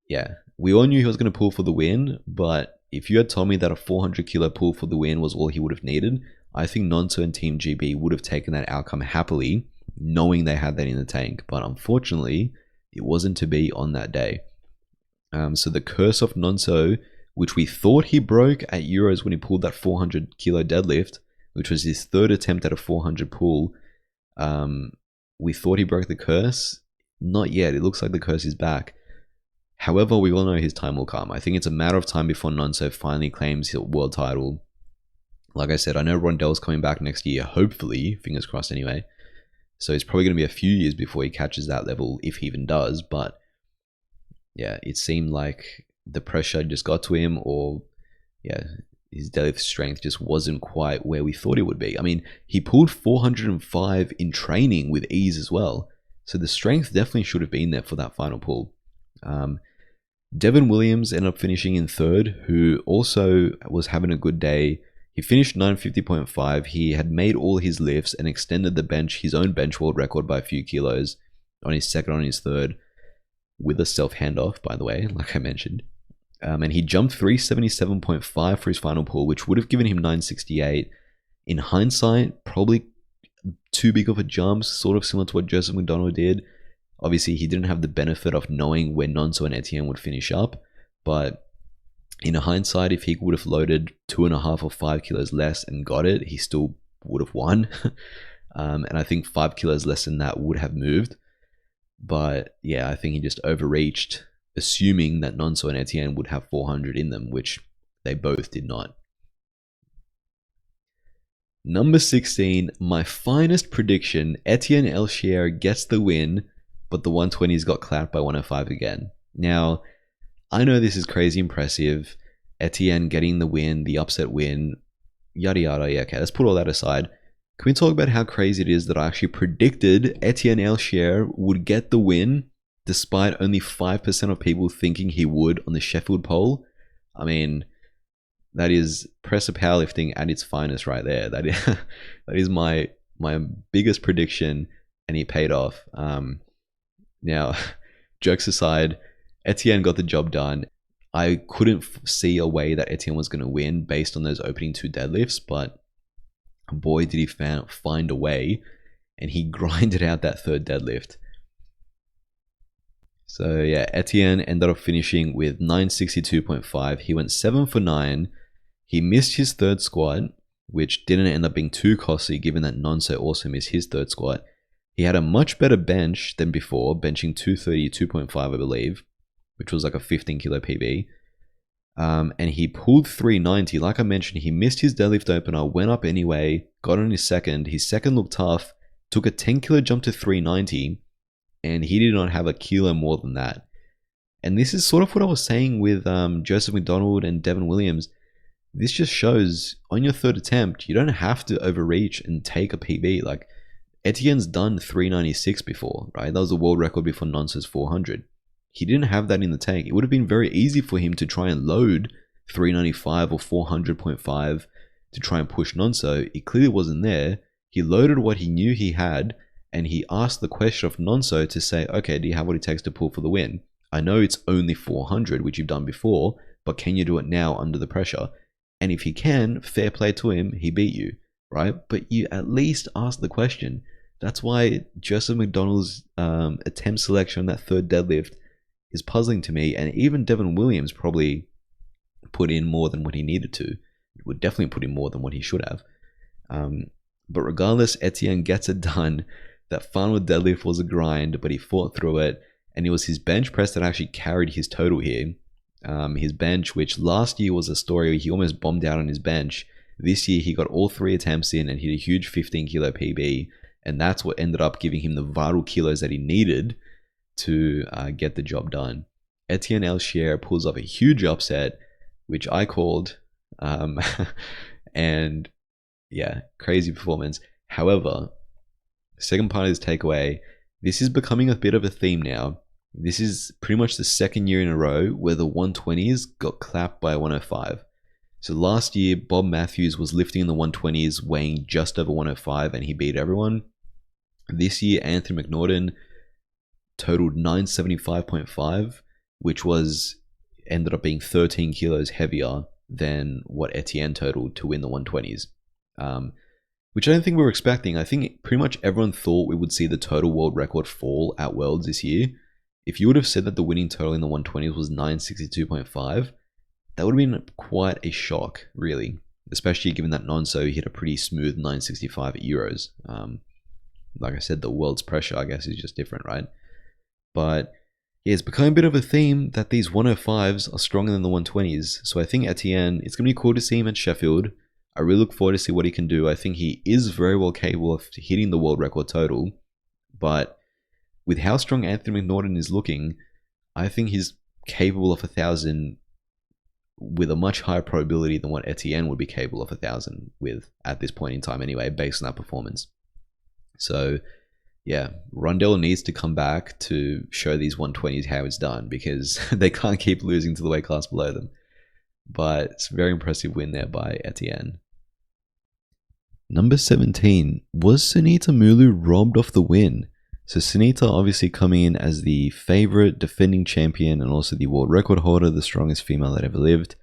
Yeah, we all knew he was going to pull for the win, but if you had told me that a 400 kilo pull for the win was all he would have needed, I think Nonso and Team GB would have taken that outcome happily, knowing they had that in the tank. But unfortunately, it wasn't to be on that day. So the curse of Nonso, which we thought he broke at Euros when he pulled that 400 kilo deadlift, which was his third attempt at a 400 pull, we thought he broke the curse. Not yet. It looks like the curse is back. However, we all know his time will come. I think it's a matter of time before Nonso finally claims his world title. Like I said, I know Rondell's coming back next year, hopefully, fingers crossed anyway. So it's probably going to be a few years before he catches that level, if he even does. But yeah, it seemed like the pressure just got to him, or yeah, his deadlift strength just wasn't quite where we thought it would be. I mean, he pulled 405 in training with ease as well. So the strength definitely should have been there for that final pull. Devin Williams ended up finishing in third, who also was having a good day. He finished 950.5. He had made all his lifts and extended his own bench world record by a few kilos on his second, on his third, with a self handoff, by the way, like I mentioned. And he jumped 377.5 for his final pull, which would have given him 968. In hindsight, probably too big of a jump, sort of similar to what Joseph McDonald did. Obviously, he didn't have the benefit of knowing where Nonso and Etienne would finish up, but in hindsight, if he would have loaded 2.5 or 5 kilos less and got it, he still would have won. And I think 5 kilos less than that would have moved. But yeah, I think he just overreached, assuming that Nonso and Etienne would have 400 in them, which they both did not. Number 16, my finest prediction, Etienne Elchier gets the win but the 120s got clapped by 105 again. Now, I know this is crazy impressive. Etienne getting the win, the upset win, yada yada. Yeah, okay, let's put all that aside. Can we talk about how crazy it is that I actually predicted Etienne Elchier would get the win despite only 5% of people thinking he would on the Sheffield poll? I mean, that is presser powerlifting at its finest right there. That is my biggest prediction, and he paid off. Now, jokes aside, Etienne got the job done. I couldn't see a way that Etienne was going to win based on those opening 2 deadlifts, but boy, did he find a way, and he grinded out that 3rd deadlift. So yeah, Etienne ended up finishing with 962.5. He went 7 for 9. He missed his 3rd squat, which didn't end up being too costly given that Nonso also missed his 3rd squat. He had a much better bench than before, benching 232.5, I believe, which was like a 15 kilo PB. And he pulled 390. Like I mentioned, he missed his deadlift opener, went up anyway, got on his second. His second looked tough, took a 10 kilo jump to 390, and he did not have a kilo more than that. And this is sort of what I was saying with Joseph McDonald and Devin Williams. This just shows on your 3rd attempt, you don't have to overreach and take a PB. Like, Etienne's done 396 before, right? That was the world record before Nonso's 400. He didn't have that in the tank. It would have been very easy for him to try and load 395 or 400.5 to try and push Nonso. It clearly wasn't there. He loaded what he knew he had, and he asked the question of Nonso to say, okay, do you have what it takes to pull for the win? I know it's only 400, which you've done before, but can you do it now under the pressure? And if he can, fair play to him, he beat you, right? But you at least ask the question. That's why Joseph McDonald's attempt selection on that 3rd deadlift is puzzling to me, and even Devin Williams probably put in more than what he needed to. He would definitely put in more than what he should have. But regardless, Etienne gets it done. That final deadlift was a grind, but he fought through it, and it was his bench press that actually carried his total here. His bench, which last year was a story, he almost bombed out on his bench. This year, he got all 3 attempts in and hit a huge 15 kilo PB, and that's what ended up giving him the vital kilos that he needed to get the job done. Etienne Elchier pulls off a huge upset, which I called, and yeah, crazy performance. However, second part of this takeaway, this is becoming a bit of a theme now. This is pretty much the 2nd year in a row where the 120s got clapped by 105. So last year, Bob Matthews was lifting in the 120s, weighing just over 105, and he beat everyone. This year, Anthony McNaughton totaled 975.5, which ended up being 13 kilos heavier than what Etienne totaled to win the 120s, which I don't think we were expecting. I think pretty much everyone thought we would see the total world record fall at Worlds this year. If you would have said that the winning total in the 120s was 962.5, that would have been quite a shock, really, especially given that Nonso hit a pretty smooth 965 at Euros. Like I said, the world's pressure, I guess, is just different, right? But yeah, it's become a bit of a theme that these 105s are stronger than the 120s. So I think Etienne, it's going to be cool to see him at Sheffield. I really look forward to see what he can do. I think he is very well capable of hitting the world record total. But with how strong Anthony McNaughton is looking, I think he's capable of 1,000 with a much higher probability than what Etienne would be capable of 1,000 with at this point in time anyway, based on that performance. So yeah, Rondell needs to come back to show these 120s how it's done, because they can't keep losing to the weight class below them. But it's a very impressive win there by Etienne. Number 17, was Sunita Mulu robbed of the win? So Sunita obviously coming in as the favorite, defending champion, and also the world record holder, the strongest female that ever lived.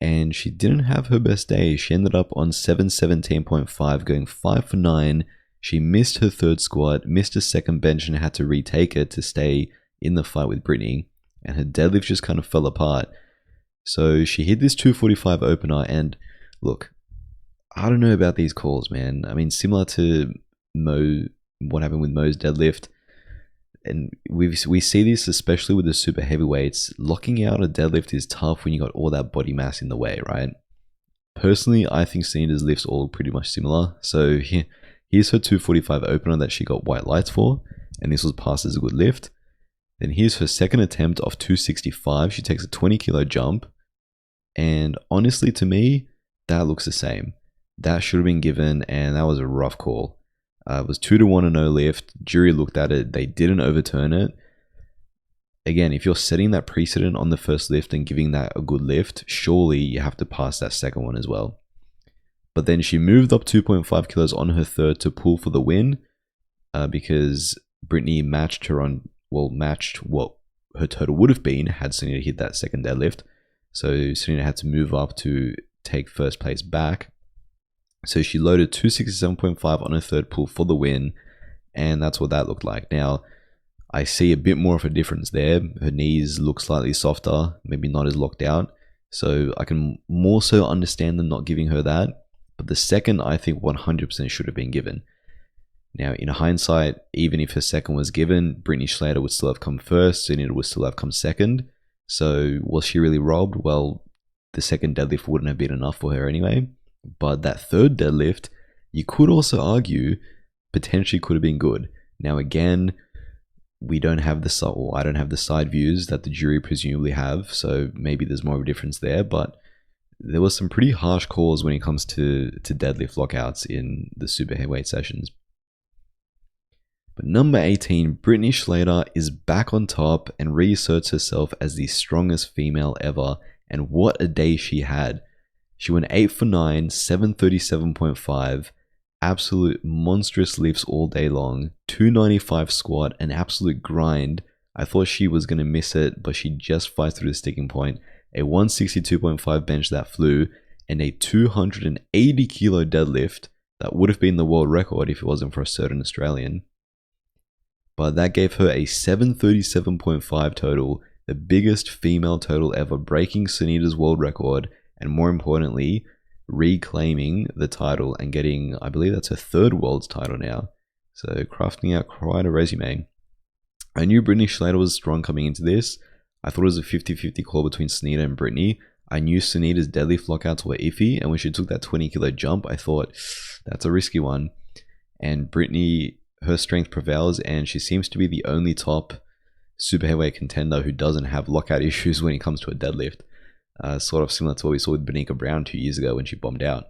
And she didn't have her best day. She ended up on 717.5, going 5 for 9. She missed her third squat, missed her second bench, and had to retake it to stay in the fight with Brittany. And her deadlift just kind of fell apart. So she hit this 245 opener, and look, I don't know about these calls, man. I mean, similar to what happened with Mo's deadlift, and we see this especially with the super heavyweights. Locking out a deadlift is tough when you got all that body mass in the way, right? Personally, I think Sunita's lifts all pretty much similar. So here's her 245 opener that she got white lights for, and this was passed as a good lift. Then here's her second attempt of 265. She takes a 20 kilo jump, and honestly, to me, that looks the same. That should have been given, and that was a rough call. It was 2-1 and no lift. Jury looked at it, they didn't overturn it. Again, if you're setting that precedent on the first lift and giving that a good lift, surely you have to pass that second one as well. But then she moved up 2.5 kilos on her third to pull for the win, because Brittany matched what her total would have been had Sunita hit that second deadlift. So Sunita had to move up to take first place back. So she loaded 267.5 on her third pull for the win, and that's what that looked like. Now, I see a bit more of a difference there. Her knees look slightly softer, maybe not as locked out. So I can more so understand them not giving her that. But the second, I think 100% should have been given. Now, in hindsight, even if her second was given, Brittany Schlatter would still have come first, and it would still have come second. So was she really robbed? Well, the second deadlift wouldn't have been enough for her anyway. But that third deadlift, you could also argue, potentially could have been good. Now, again, I don't have the side views that the jury presumably have, so maybe there's more of a difference there, but there was some pretty harsh calls when it comes to deadlift lockouts in the super heavyweight sessions. But number 18, Brittany Schlatter is back on top and reasserts herself as the strongest female ever, and what a day she had. She went 8 for 9, 737.5, absolute monstrous lifts all day long, 295 squat, an absolute grind. I thought she was going to miss it, but she just fights through the sticking point. A 162.5 bench that flew, and a 280 kilo deadlift that would have been the world record if it wasn't for a certain Australian. But that gave her a 737.5 total, the biggest female total ever, breaking Sunita's world record, and more importantly, reclaiming the title and getting, I believe that's her third world's title now. So crafting out quite a resume. I knew Brittany Schlatter was strong coming into this. I thought it was a 50-50 call between Sunita and Brittany. I knew Sunita's deadlift lockouts were iffy, and when she took that 20 kilo jump, I thought, that's a risky one. And Brittany, her strength prevails, and she seems to be the only top super heavyweight contender who doesn't have lockout issues when it comes to a deadlift. Sort of similar to what we saw with Bonica Brown 2 years ago when she bombed out.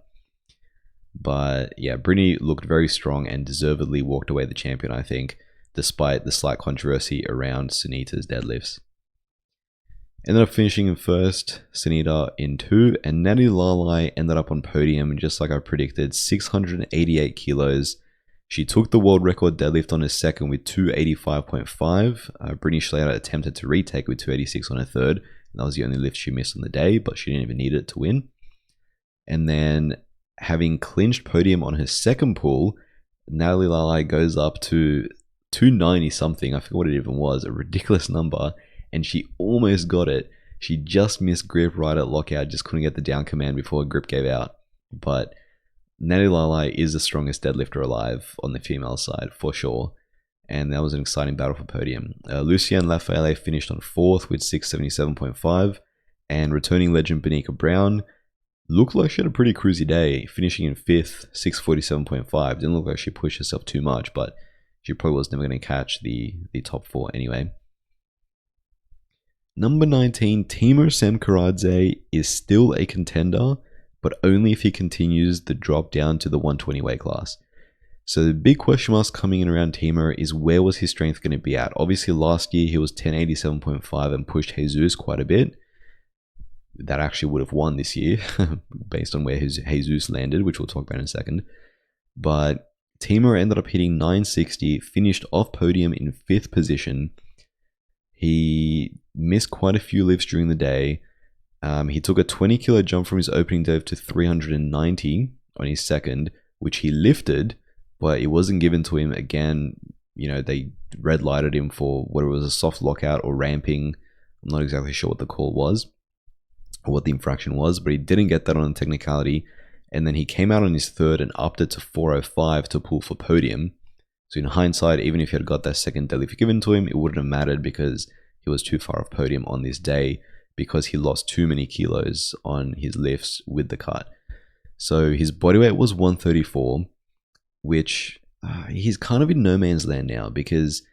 But yeah, Brittany looked very strong and deservedly walked away the champion, I think, despite the slight controversy around Sunita's deadlifts. Ended up finishing in first, Sunita in 2, and Natalie Lalai ended up on podium, just like I predicted, 688 kilos. She took the world record deadlift on her second with 285.5. Brittany Schlatter attempted to retake with 286 on her third. That was the only lift she missed on the day, but she didn't even need it to win. And then, having clinched podium on her second pull, Natalie Lalai goes up to 290 something. I forget what it even was, a ridiculous number, and she almost got it. She just missed grip right at lockout, just couldn't get the down command before her grip gave out. But Natalie Lalai is the strongest deadlifter alive on the female side, for sure. And that was an exciting battle for podium. Lucienne Lafayette finished on 4th with 677.5, and returning legend Bonica Brown looked like she had a pretty cruisy day, finishing in 5th, 647.5. Didn't look like she pushed herself too much, but she probably was never going to catch the top 4 anyway. Number 19, Timur Semkaradze is still a contender, but only if he continues the drop down to the 120 weight class. So the big question marks coming in around Timur is, where was his strength going to be at? Obviously last year he was 1087.5 and pushed Jesus quite a bit. That actually would have won this year based on where his Jesus landed, which we'll talk about in a second. But Timur ended up hitting 960, finished off podium in 5th position. He missed quite a few lifts during the day. He took a 20 kilo jump from his opening deadlift to 390 on his second, which he lifted, but it wasn't given to him. Again, you know, they red lighted him for whether it was a soft lockout or ramping. I'm not exactly sure what the call was or what the infraction was, but he didn't get that on a technicality. And then he came out on his third and upped it to 405 to pull for podium. So in hindsight, even if he had got that second deadlift given to him, it wouldn't have mattered because he was too far off podium on this day, because he lost too many kilos on his lifts with the cut. So his bodyweight was 134, which he's kind of in no man's land now, because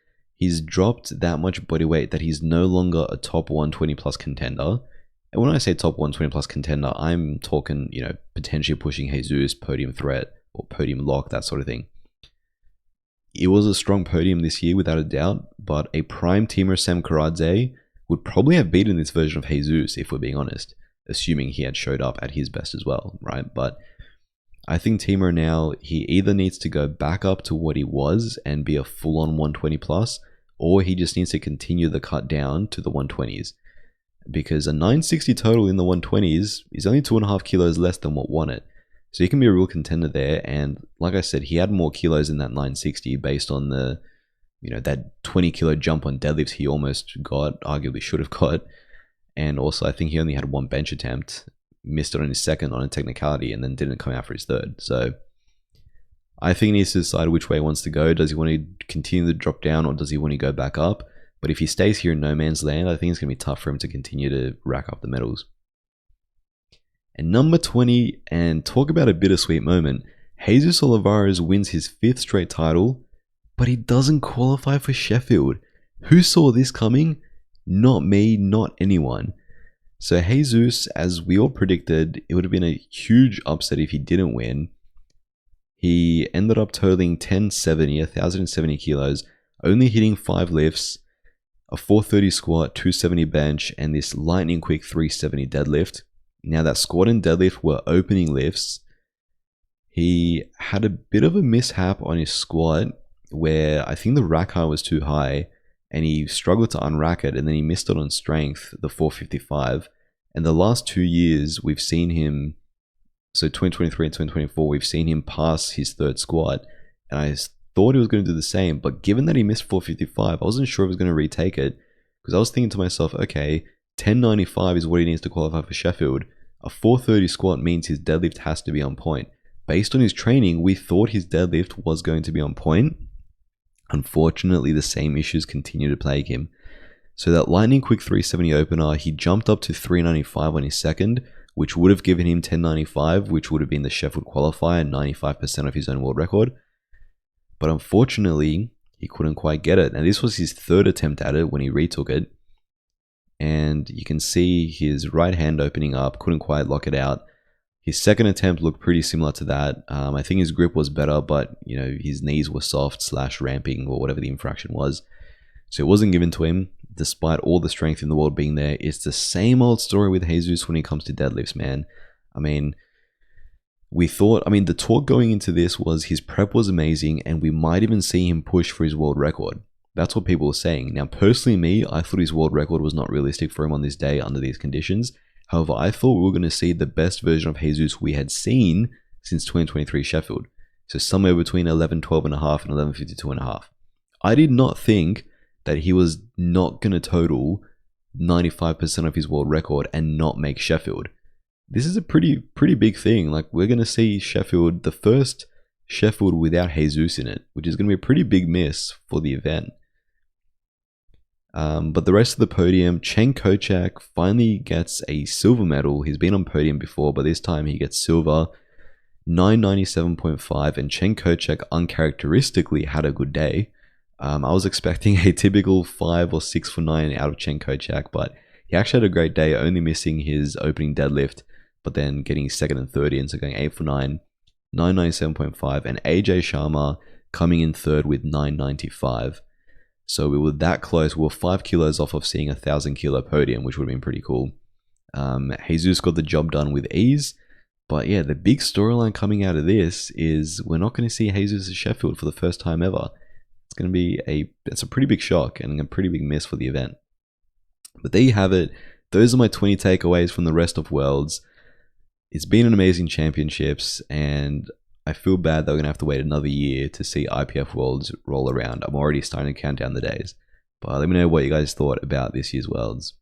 He's dropped that much body weight that he's no longer a top 120 plus contender. And when I say top 120 plus contender, I'm talking, potentially pushing Jesus, podium threat, or podium lock, that sort of thing. It was a strong podium this year, without a doubt, but a prime teamer Sam Karadze would probably have beaten this version of Jesus, if we're being honest, assuming he had showed up at his best as well, right? But I think Teamer now, he either needs to go back up to what he was and be a full-on 120 plus, or he just needs to continue the cut down to the 120s. Because a 960 total in the 120s is only 2.5 kilos less than what won it. So he can be a real contender there. And like I said, he had more kilos in that 960 based on the, that 20 kilo jump on deadlifts he almost got, arguably should have got. And also, I think he only had one bench attempt, missed it on his second on a technicality, and then didn't come out for his third. So I think he needs to decide which way he wants to go. Does he want to continue to drop down, or does he want to go back up? But if he stays here in no man's land, I think it's going to be tough for him to continue to rack up the medals. And number 20, and talk about a bittersweet moment, Jesus Olivares wins his 5th straight title, but he doesn't qualify for Sheffield. Who saw this coming? Not me, not anyone. So Jesus, as we all predicted, it would have been a huge upset if he didn't win. He ended up totaling 1,070 kilos, only hitting 5 lifts, a 430 squat, 270 bench, and this lightning quick 370 deadlift. Now that squat and deadlift were opening lifts. He had a bit of a mishap on his squat where I think the rack height was too high and he struggled to unrack it, and then he missed it on strength, the 455. And the last 2 years we've seen him, so 2023 and 2024, we've seen him pass his 3rd squat, and I thought he was going to do the same, but given that he missed 455, I wasn't sure if he was going to retake it, because I was thinking to myself, okay, 1095 is what he needs to qualify for Sheffield. A 430 squat means his deadlift has to be on point. Based on his training, we thought his deadlift was going to be on point. Unfortunately, the same issues continue to plague him. So that lightning quick 370 opener, he jumped up to 395 on his second, which would have given him 1095, which would have been the Sheffield qualifier, 95% of his own world record. But unfortunately, he couldn't quite get it. And this was his 3rd attempt at it when he retook it. And you can see his right hand opening up, couldn't quite lock it out. His 2nd attempt looked pretty similar to that. I think his grip was better, but his knees were soft / ramping, or whatever the infraction was. So it wasn't given to him, despite all the strength in the world being there. It's the same old story with Jesus when it comes to deadlifts, man. The talk going into this was his prep was amazing, and we might even see him push for his world record. That's what people were saying. Now, personally, I thought his world record was not realistic for him on this day under these conditions. However, I thought we were going to see the best version of Jesus we had seen since 2023 Sheffield. So somewhere between 1112.5 and 1152.5. I did not think that he was not going to total 95% of his world record and not make Sheffield. This is a pretty big thing. Like, we're going to see Sheffield, the first Sheffield without Jesus in it, which is going to be a pretty big miss for the event. But the rest of the podium, Chen Kochak finally gets a silver medal. He's been on podium before, but this time he gets silver, 997.5, and Chen Kochak uncharacteristically had a good day. I was expecting a typical 5 or 6 for 9 out of Chen Kochak, but he actually had a great day, only missing his opening deadlift, but then getting 2nd and 3rd in, so going 8 for 9, 997.5, and AJ Sharma coming in 3rd with 995. So we were that close. We were 5 kilos off of seeing a 1,000 kilo podium, which would have been pretty cool. Jesus got the job done with ease. But yeah, the big storyline coming out of this is we're not going to see Jesus at Sheffield for the first time ever. It's going to be that's a pretty big shock and a pretty big miss for the event. But there you have it. Those are my 20 takeaways from the rest of Worlds. It's been an amazing championships, and I feel bad that we're going to have to wait another year to see IPF Worlds roll around. I'm already starting to count down the days. But let me know what you guys thought about this year's Worlds.